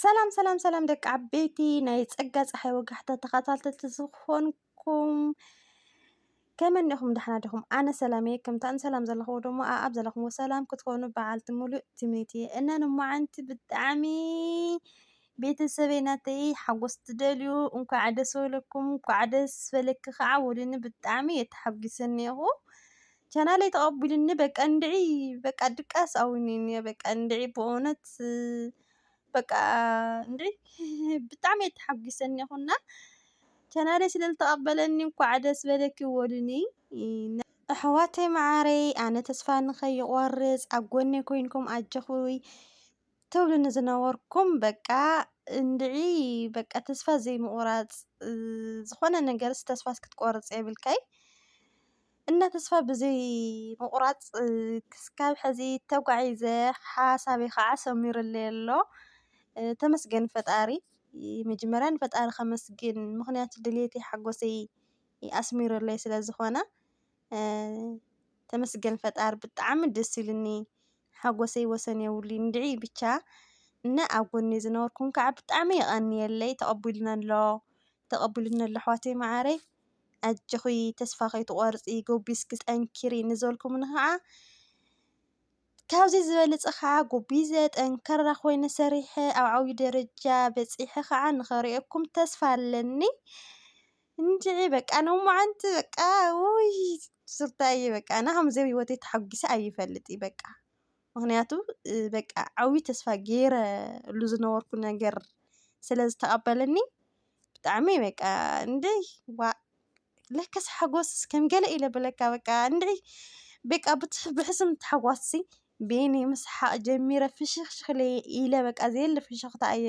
ሰላም ሰላም ሰላም ደቂ ዓበይቲ ናይ ፀጋ ፀሓይ ወጋሕታ ተኸታተልቲ ዝኾንኩም ከመይ ድሓና ዲኹም? ኣነ ሰላም እየ። ከምቲ ኣነ ሰላም ዘለኹዎ ደሞ ኣብ ዘለኹምዎ ሰላም ክትኮኑ በዓልቲ ሙሉእ ትምኒት እየ። እና ንማዓንቲ ብጣዕሚ ቤተሰበይ ናተይ ሓጎስ ትደልዩ እንኳዕ ደስ በለኩም እንኳዕ ደስ በለኪ ከዓ ወሉኒ ብጣዕሚ እየ ተሓጊሰ እኒአኹ። ቻናለይ ተቐቢሉኒ በቃ እንድዒ በቃ ድቃስ ኣውኒ እኒአ በቃ እንድዒ ብእውነት በቃ እንድዒ ብጣዕሚ እየ ተሓጊሰ እኒአኹና ቻናለይ ስለዝተቐበለኒ እንኳዕ ደስ በለኪ ወሉኒ። ኣሕዋተይ ማዓረይ ኣነ ተስፋ ንኸይቖርፅ ኣብ ጎነይ ኮይንኩም ኣጀኹይ ትብሉኒ ዝነበርኩም በቃ እንድዒ በቃ ተስፋ ዘይምቑራፅ ዝኾነ ነገርስ ተስፋ ክትቆርፅ የብልካይ እና ተስፋ ብዘይ ምቑራፅ ክስካብ ሕዚ ተጓዒዘ ሓሳበይ ከዓ ሰሚሩለይ ኣሎ። ተመስገን ፈጣሪ መጀመርያ ንፈጣሪ ከመስግን ምክንያቱ ድሌተይ ሓጎሰይ ኣስሚሩለይ ስለ ዝኾነ ተመስገን ፈጣሪ ብጣዕሚ ደስ ኢሉኒ ሓጎሰይ ወሰን የብሉን እንድዒ ብቻ እና ኣብ ጎነይ ዝነበርኩም ከዓ ብጣዕሚ ይቐኒየለይ ተቐቢሉኒ ኣሎ ኣሕዋተይ ማዓረይ ኣጀኹይ ተስፋ ከይትቖርፂ ጎቢስኪ ጠንኪሪ ንዘበልኩምኒ ከዓ ካብዚ ዝበለፀ ከዓ ጎቢዘ ጠንካራ ኮይነ ሰሪሐ ኣብ ዓብዪ ደረጃ በፂሐ ከዓ ንኸሪአኩም ተስፋ ኣለኒ። እንድዒ በቃ ሎማዓንቲ በቃ ውይ ስርታየ በቃ ኣነ ከምዚ ኣብ ሂወተይ ተሓጊሰ ኣይፈልጥን በቃ ምክንያቱ በቃ ዓብዪ ተስፋ ገይረሉ ዝነበርኩ ነገር ስለዝተቐበለኒ ብጣዕሚ በቃ እንድዒ ዋእ ለከስ ሓጎስ ከም ገለ ኢለ በለካ በቃ እንድዒ በቃ ብሕስም ተሓጓስሲ ቤኒ ምስሓቅ ጀሚረ ፍሽኽሽኽ ኢለ በቃ ዘየለ ፍሽኽታ እየ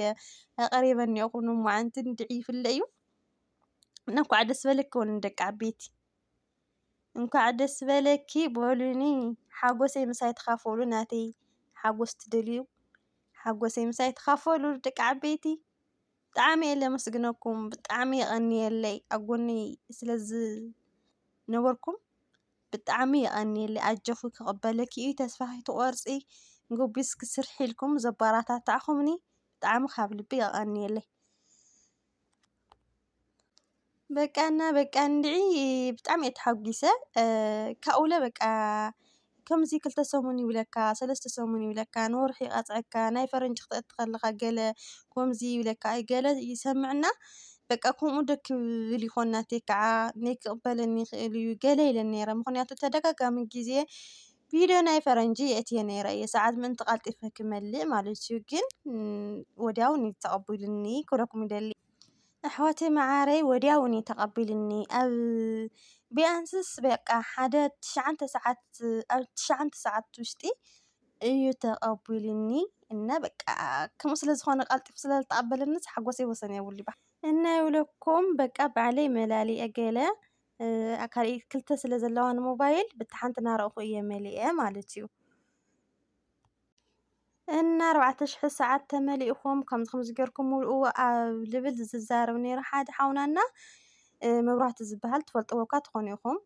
ኣቕሪበ እኒአኹ ሎማዓንቲ እንድዒ ይፍለ እዩ እና እንኳዕ ደስ በለኪ ወለኒ ደቂ ዓበይቲ እንኳዕ ደስ በለኪ በሉኒ። ሓጎሰይ ምሳይ ተኻፈሉ ናተይ ሓጎስ ትደልዩ ሓጎሰይ ምሳይ ተኻፈሉ ደቂ ዓበይቲ ብጣዕሚ እየ ለመስግነኩም ብጣዕሚ ይቐኒየለይ ኣብ ጎነይ ስለዝነበርኩም ብጣዕሚ ይቐኒየለይ ኣጀኹ ክቕበለኪ እዩ ተስፋ ከይትቖርፂ ጎቢስኪ ስርሒ ኢልኩም ዘበራታታዕኹምኒ ብጣዕሚ ካብ ልቢ ይቐኒየለይ በቃና በቃ እንድዒ ብጣዕሚ እየ ተሓጊሰ ካብኡ ለ በቃ ከምዚ 2 ሰሙን ይብለካ 3 ሰሙን ይብለካ ንወርሒ ይቐፅዐካ ናይ ፈረንጂ ክትአቱ ከለኻ ገለ ከምዚ ይብለካ ገለ ይሰምዕና በቃ ከምኡ ዶ ክብል ይኾን ናተይ ከዓ ነይ ክቕበለኒ ይኽእል እዩ ገለ ኢለ ነይረ ምክንያቱ ተደጋጋሚ ግዜ ቪድዮ ናይ ፈረንጂ የእትየ ነይረ እየ ሰዓት ምእንቲ ቀልጢፈ ክመልእ ማለት እዩ ግን ወዲያውኑ እዩ ተቐቢሉኒ ክብለኩም ይደሊ ኣሕዋተይ ማዓረይ ወዲያውኑ እዩ ተቐቢሉኒ ኣብ ቢያንስስ በቃ ሓደ 9 ሰዓት ኣብ 9 ሰዓት ውሽጢ እዩ ተቐቢሉኒ እና በቃ ከምኡ ስለዝኾነ ቀልጢፉ ስለዝተቐበለኒስ ሓጎሰይ ወሰን የብሉን እና ይብለኩም በቃ ባዕለይ መላሊአ ገለ ካሊእ 2 ስለ ዘለዋ ንሞባይል በቲ ሓንቲ እናረኣኹ እየ መሊአ ማለት እዩ እና 4000 ሰዓት ተመሊእኹም ከምዚ ገይርኩም ሙልኡ ኣብ ልብል ዝዛረብ ነይሩ ሓደ ሓውናና መብራህቲ ዝበሃል ትፈልጥዎ እኳ ትኾኑ ኢኹም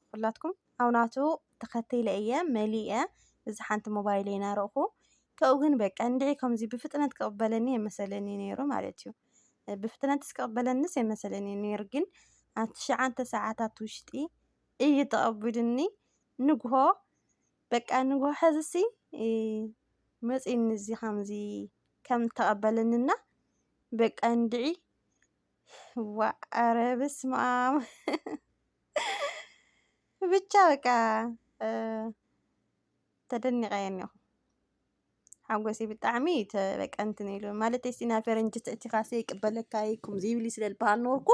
ኩላትኩም ሓውናቱ ተኸቲለ እየ መሊአ እዚ ሓንቲ ሞባይለይ እናረኣኹ ካብኡ ግን በቃ እንድዒ ከምዚ ብፍጥነት ክቕበለኒ የመሰለኒ ነይሩ ማለት እዩ ብፍጥነትስ ክቕበለኒስ የመሰለኒ ነይሩ ግን ኣብ 9 ሰዓታት ውሽጢ እዩ ተቐቢሉኒ ንግሆ በቃ ንግሆ ሕዝሲ መፂኒ እዚ ከምዚ ከም ተቐበለኒና በቃ እንድዒ ዋእ ኣረ በስመ ኣብ ብቻ በቃ ተደኒቐ እየ እኒአኹ ሓጎሰይ ብጣዕሚ በቃ እንትን ኢሉ ማለተይ ናብ ፈረንጂ ተእቲኻሲ ይቅበለካ ከምዚ ይብል ስለ ዝበሃል ነበርኩ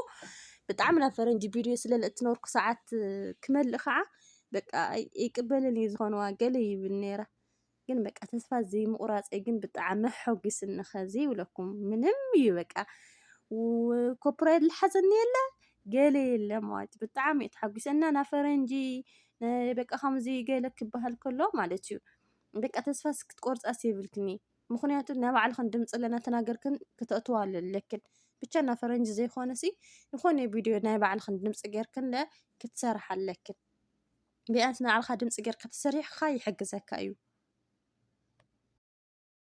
ብጣዕሚ ናብ ፈረንጂ ቪድዮ ስለ ዘእቱ ነበርኩ ሰዓት ክመልእ ከዓ በቃ ይቅበለኒ እዩ ዝኾነ ገለ ይብል ነይረ ግን በቃ ተስፋ ዘይምቑራፀይ ግን ብጣዕሚ ኣሐጒስኒ ኸዚ ይብለኩም ምንም እዩ በቃ ኮፒራይት ዝሓዘኒ የለ ገለ የለ ማለት ብጣዕሚ እየ ተሓጒሰ እና ናብ ፈረንጂ በቃ ከምዚ ገለ ክበሃል ከሎ ማለት እዩ በቃ ተስፋስ ክትቆርፃስ የብልክኒ ምክንያቱ ናይ ባዕልኽን ድምፂ ለናተናገርክን ክተእትዋ ኣለክን ብቻ ናብ ፈረንጂ ዘይኮነሲ ዝኾነ ቪድዮ ናይ ባዕልኽን ድምፂ ጌርክን ክትሰርሕ ኣለክን ቢያንስ ናይ ባዕልኻ ድምፂ ጌርካ ተሰሪሕካ ይሕግዘካ እዩ